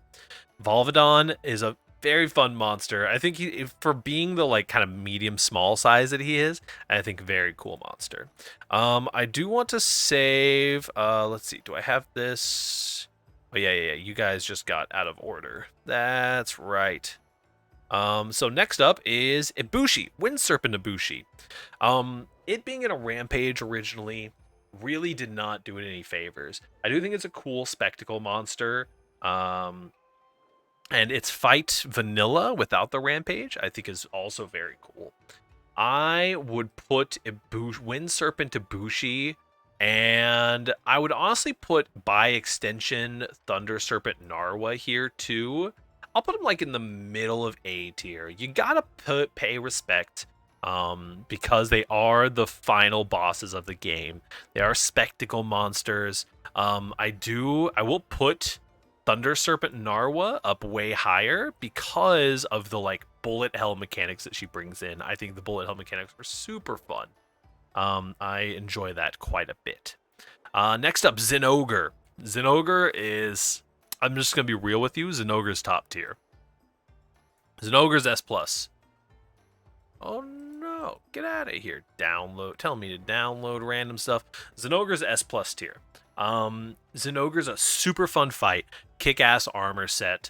Vulvodon is a very fun monster. I think for being the like kind of medium small size that he is, I think very cool monster. I do want to save, let's see, do I have this? Oh, yeah, you guys just got out of order. That's right. So next up is Ibushi, Windsurfing Ibushi. It being in a rampage originally really did not do it any favors. I do think it's a cool spectacle monster. And its fight vanilla without the rampage, I think is also very cool. I would put Wind Serpent Ibushi, and I would honestly put by extension Thunder Serpent Narwa here too. I'll put him like in the middle of A tier. You gotta pay respect, because they are the final bosses of the game. They are spectacle monsters. I will put Thunder Serpent Narwa up way higher because of the like bullet hell mechanics that she brings in. I think the bullet hell mechanics are super fun. I enjoy that quite a bit. Next up, Zen Ogre. Zen Ogre is, I'm just going to be real with you, Zen Ogre's top tier. Zen Ogre's S+. Oh no, get out of here. Download, tell me to download random stuff. Zen Ogre's S+ tier. Zen Ogre's a super fun fight, kick-ass armor set,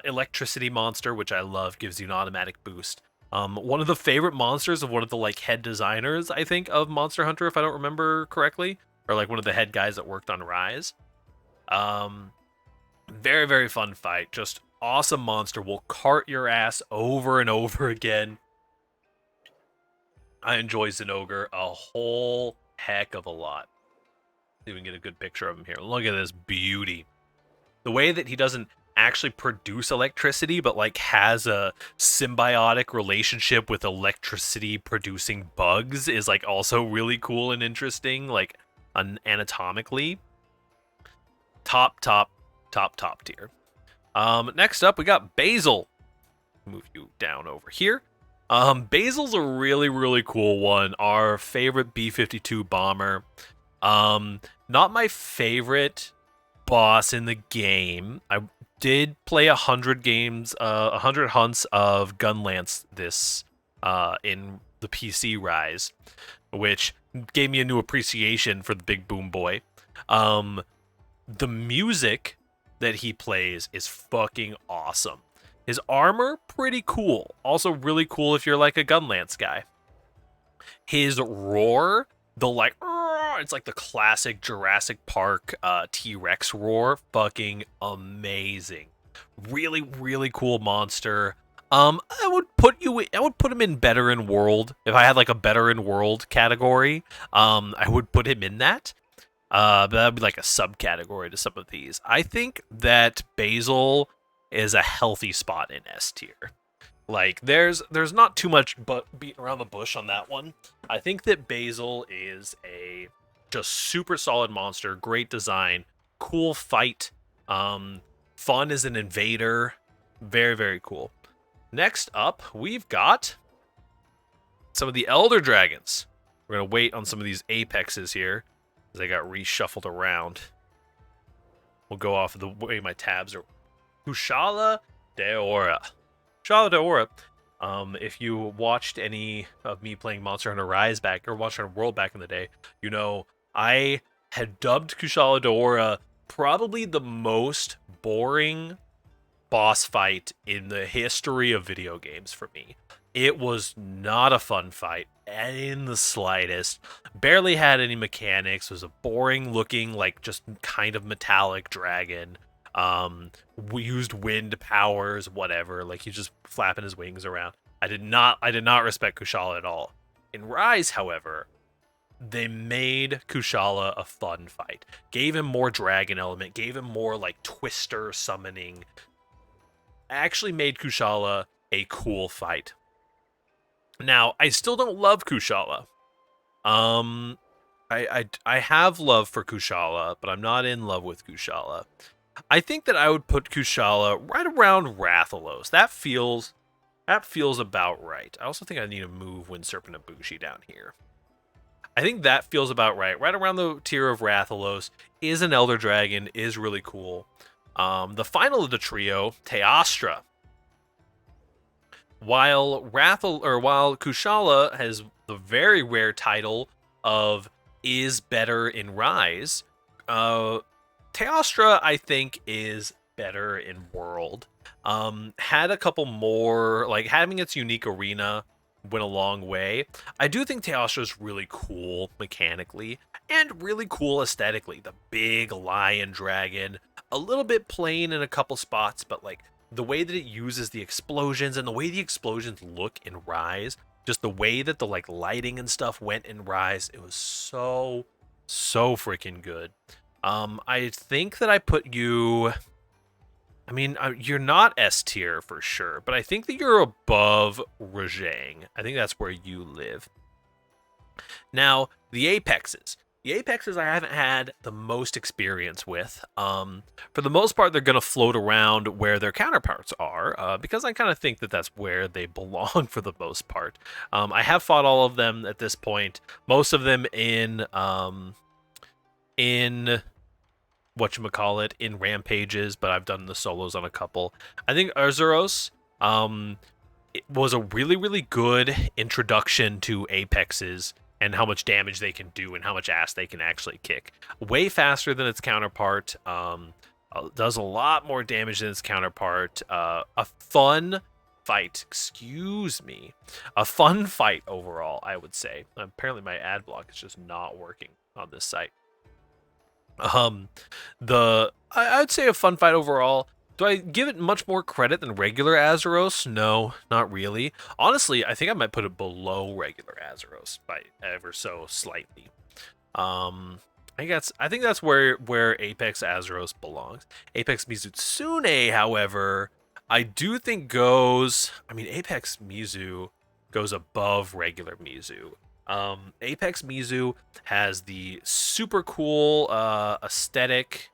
electricity monster, which I love, gives you an automatic boost. One of the favorite monsters of one of the like head designers, I think, of Monster Hunter, if I don't remember correctly, or like one of the head guys that worked on Rise. Very, very fun fight. Just awesome monster. Will cart your ass over and over again. I enjoy Zen Ogre a whole heck of a lot. See if we can get a good picture of him here. Look at this beauty. The way that he doesn't actually produce electricity, but like has a symbiotic relationship with electricity producing bugs is like also really cool and interesting, like anatomically. Top tier. Next up, we got Basil. Move you down over here. Basil's a really, really cool one. Our favorite B-52 bomber. Not my favorite boss in the game. I did play 100 games, 100 hunts of Gunlance this in the PC Rise, which gave me a new appreciation for the big boom boy. The music that he plays is fucking awesome. His armor, pretty cool. Also really cool if you're like a Gunlance guy. His roar, the like, it's like the classic Jurassic Park T-Rex roar. Fucking amazing. Really, really cool monster. I would put him in Better in World. If I had like a Better in World category, I would put him in that. But that'd be like a subcategory to some of these. I think that Basil is a healthy spot in S tier. Like there's not too much but beating around the bush on that one. I think that Basil is a just super solid monster, great design, cool fight, fun as an invader, very, very cool. Next up, we've got some of the Elder Dragons. We're gonna wait on some of these apexes here as they got reshuffled around. We'll go off of the way my tabs are. Kushala Daora. Kushala Daora. If you watched any of me playing Monster Hunter Rise back, or Monster Hunter World back in the day, you know I had dubbed Kushala Daora probably the most boring boss fight in the history of video games for me. It was not a fun fight in the slightest. Barely had any mechanics. It was a boring looking, like just kind of metallic dragon. We used wind powers, whatever. Like he's just flapping his wings around. I did not respect Kushala at all. In Rise, however, they made Kushala a fun fight. Gave him more dragon element. Gave him more like twister summoning. Actually made Kushala a cool fight. Now, I still don't love Kushala. I have love for Kushala, but I'm not in love with Kushala. I think that I would put Kushala right around Rathalos. That feels about right. I also think I need to move Windsurfing Abushi down here. I think that feels about right. Right around the tier of Rathalos. Is an Elder Dragon, is really cool. The final of the trio, Teostra. While Kushala has the very rare title of is better in Rise, Teostra, I think, is better in World. Had a couple more, like having its unique arena went a long way. I do think Teostra is really cool mechanically and really cool aesthetically. The big lion dragon, a little bit plain in a couple spots, but like the way that it uses the explosions and the way the explosions look in Rise, just the way that the like lighting and stuff went in Rise, it was so freaking good. I think that I put you, I mean, you're not S tier for sure, but I think that you're above Rajang. I think that's where you live. Now, the apexes. The Apexes I haven't had the most experience with. For the most part, they're going to float around where their counterparts are, because I kind of think that that's where they belong for the most part. I have fought all of them at this point, most of them in whatchamacallit, in rampages, but I've done the solos on a couple. I think Urzaros, it was a really, really good introduction to Apexes and how much damage they can do and how much ass they can actually kick. Way faster than its counterpart. Does a lot more damage than its counterpart. A fun fight. Excuse me. A fun fight overall, I would say. Apparently my ad block is just not working on this site. I'd say a fun fight overall. Do I give it much more credit than regular Azeros? No, not really. Honestly, I think I might put it below regular Azeros by ever so slightly. I think that's where Apex Azeros belongs. Apex Mizutsune, however, I do think goes. I mean, Apex Mizu goes above regular Mizu. Apex Mizu has the super cool aesthetic.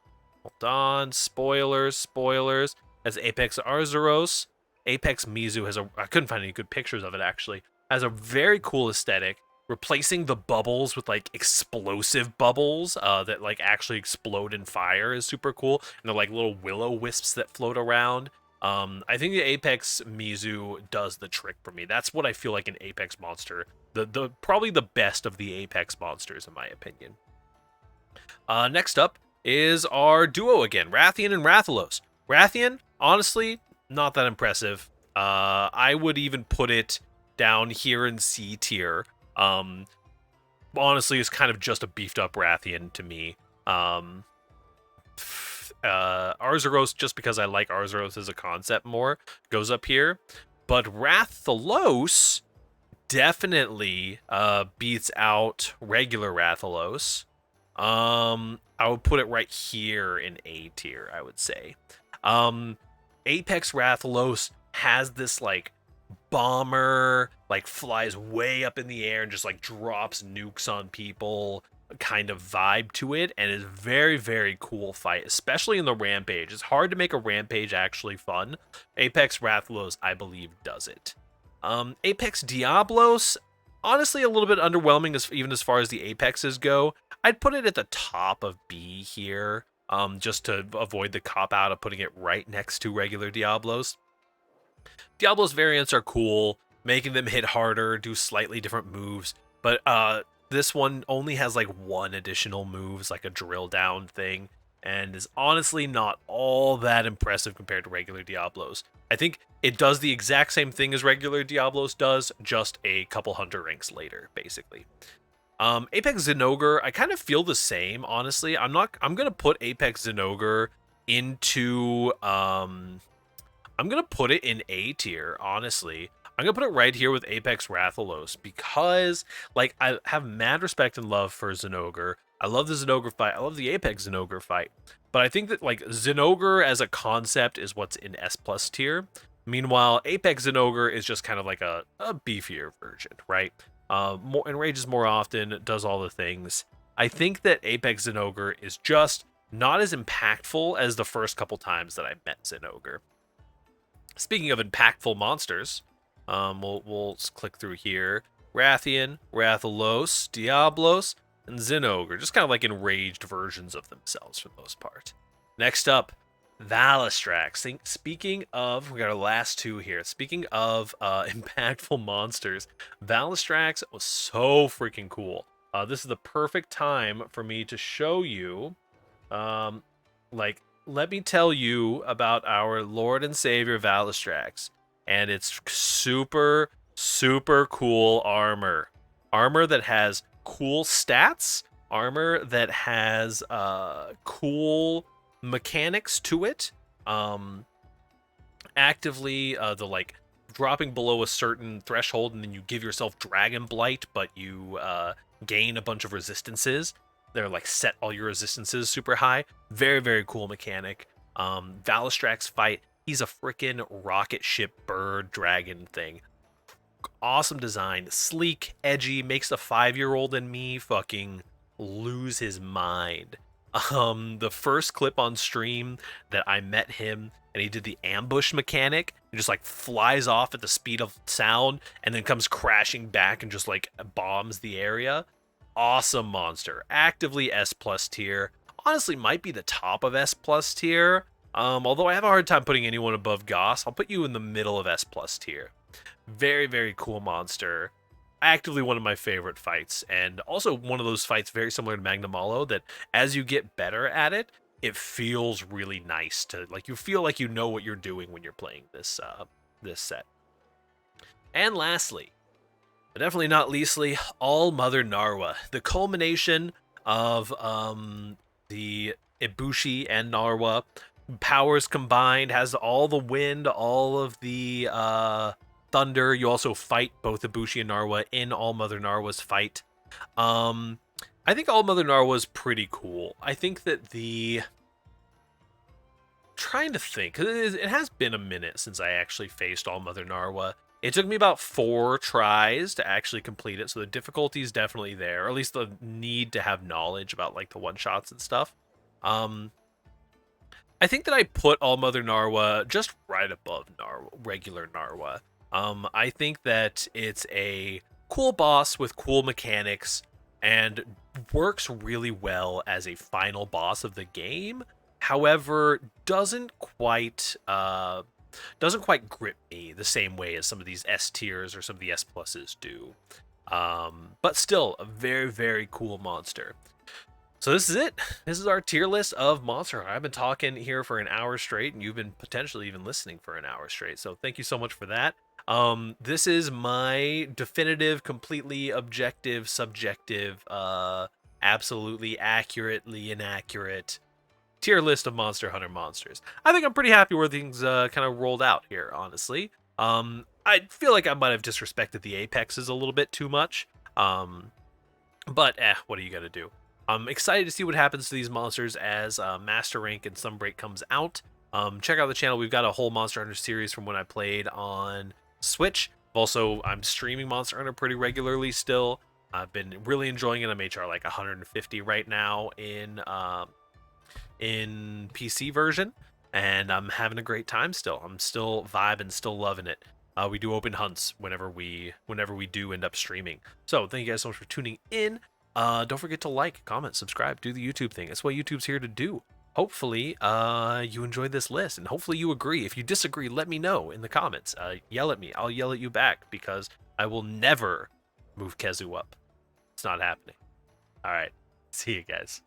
Hold on, spoilers. As Apex Arzuros, Apex Mizu has I couldn't find any good pictures of it actually. Has a very cool aesthetic, replacing the bubbles with like explosive bubbles that like actually explode in fire is super cool, and they're like little willow wisps that float around. I think the Apex Mizu does the trick for me. That's what I feel like an Apex monster. The probably the best of the Apex monsters in my opinion. Next up is our duo again, Wrathion and Rathalos. Wrathion, honestly, not that impressive. I would even put it down here in C tier. Honestly, it's kind of just a beefed up Wrathion to me. Arzuros, just because I like Arzuros as a concept more, goes up here. But Rathalos definitely beats out regular Rathalos. I would put it right here in A tier, I would say. Apex Rathalos has this like bomber, like flies way up in the air and just like drops nukes on people kind of vibe to it, and is very, very cool fight, especially in the rampage. It's hard to make a rampage actually fun. Apex Rathalos, I believe, does it. Apex Diablos, honestly a little bit underwhelming even as far as the Apexes go. I'd put it at the top of B here, just to avoid the cop-out of putting it right next to regular Diablos. Diablos variants are cool, making them hit harder, do slightly different moves, but this one only has like one additional moves, like a drill down thing, and is honestly not all that impressive compared to regular Diablos. I think it does the exact same thing as regular Diablos does, just a couple hunter ranks later, basically. Apex Zen Ogre, I kind of feel the same, honestly. I'm gonna put Apex Zen Ogre into I'm gonna put it in A tier, honestly. I'm gonna put it right here with Apex Rathalos because, like, I have mad respect and love for Zen Ogre. I love the Zen Ogre fight. I love the Apex Zen Ogre fight. But I think that like Zen Ogre as a concept is what's in S+ tier. Meanwhile, Apex Zen Ogre is just kind of like a beefier version, right? More enrages more often, does all the things. I think that Apex Zen Ogre is just not as impactful as the first couple times that I met Zen Ogre. Speaking of impactful monsters, we'll click through here. Wrathion, Rathalos, Diablos, and Zen Ogre. Just kind of like enraged versions of themselves for the most part. Next up, Valastrax. Speaking of, we got our last two here. Speaking of impactful monsters, Valastrax was so freaking cool. This is the perfect time for me to show you, let me tell you about our Lord and Savior Valastrax and its super, super cool armor. Armor that has cool stats, armor that has cool mechanics to it. Actively the like dropping below a certain threshold and then you give yourself Dragon Blight, but you gain a bunch of resistances. They're like set all your resistances super high. Very, very cool mechanic. Valastrax fight, he's a freaking rocket ship bird dragon thing. Awesome design, sleek, edgy, makes the 5-year-old in me fucking lose his mind. The first clip on stream that I met him and he did the ambush mechanic, he just like flies off at the speed of sound and then comes crashing back and just like bombs the area. Awesome monster. Actively S plus tier. Honestly, might be the top of S plus tier. Although I have a hard time putting anyone above Goss, I'll put you in the middle of S plus tier. Very, very cool monster. Actively one of my favorite fights, and also one of those fights very similar to Magna Molo that as you get better at it, it feels really nice to, like, you feel like you know what you're doing when you're playing this set. And lastly, but definitely not leastly, All Mother Narwa, the culmination of the Ibushi and Narwa powers combined, has all the wind, all of the thunder. You also fight both Ibushi and Narwa in All Mother Narwa's fight. I think All Mother Narwa is pretty cool. I think that trying to think, it has been a minute since I actually faced All Mother Narwa. It took me about 4 tries to actually complete it, so the difficulty is definitely there, or at least the need to have knowledge about like the one-shots and stuff. I think that I put All Mother Narwa just right above regular Narwa. I think that it's a cool boss with cool mechanics and works really well as a final boss of the game. However, doesn't quite grip me the same way as some of these S tiers or some of the S pluses do. But still, a very, very cool monster. So this is it. This is our tier list of Monster Hunter. I've been talking here for an hour straight, and you've been potentially even listening for an hour straight. So thank you so much for that. This is my definitive, completely objective, subjective, absolutely accurately inaccurate tier list of Monster Hunter monsters. I think I'm pretty happy where things kind of rolled out here, honestly. I feel like I might have disrespected the Apexes a little bit too much. But what are you gonna do? I'm excited to see what happens to these monsters as Master Rank and Sunbreak comes out. Check out the channel. We've got a whole Monster Hunter series from when I played on Switch. Also, I'm streaming Monster Hunter pretty regularly still. I've been really enjoying it. I'm HR like 150 right now in PC version, and I'm having a great time still. I'm still vibing, still loving it. We do open hunts whenever we do end up streaming. So thank you guys so much for tuning in. Don't forget to like, comment, subscribe, do the YouTube thing. That's what YouTube's here to do. Hopefully, you enjoyed this list, and hopefully you agree. If you disagree, let me know in the comments. Yell at me. I'll yell at you back, because I will never move Kezu up. It's not happening. All right. See you guys.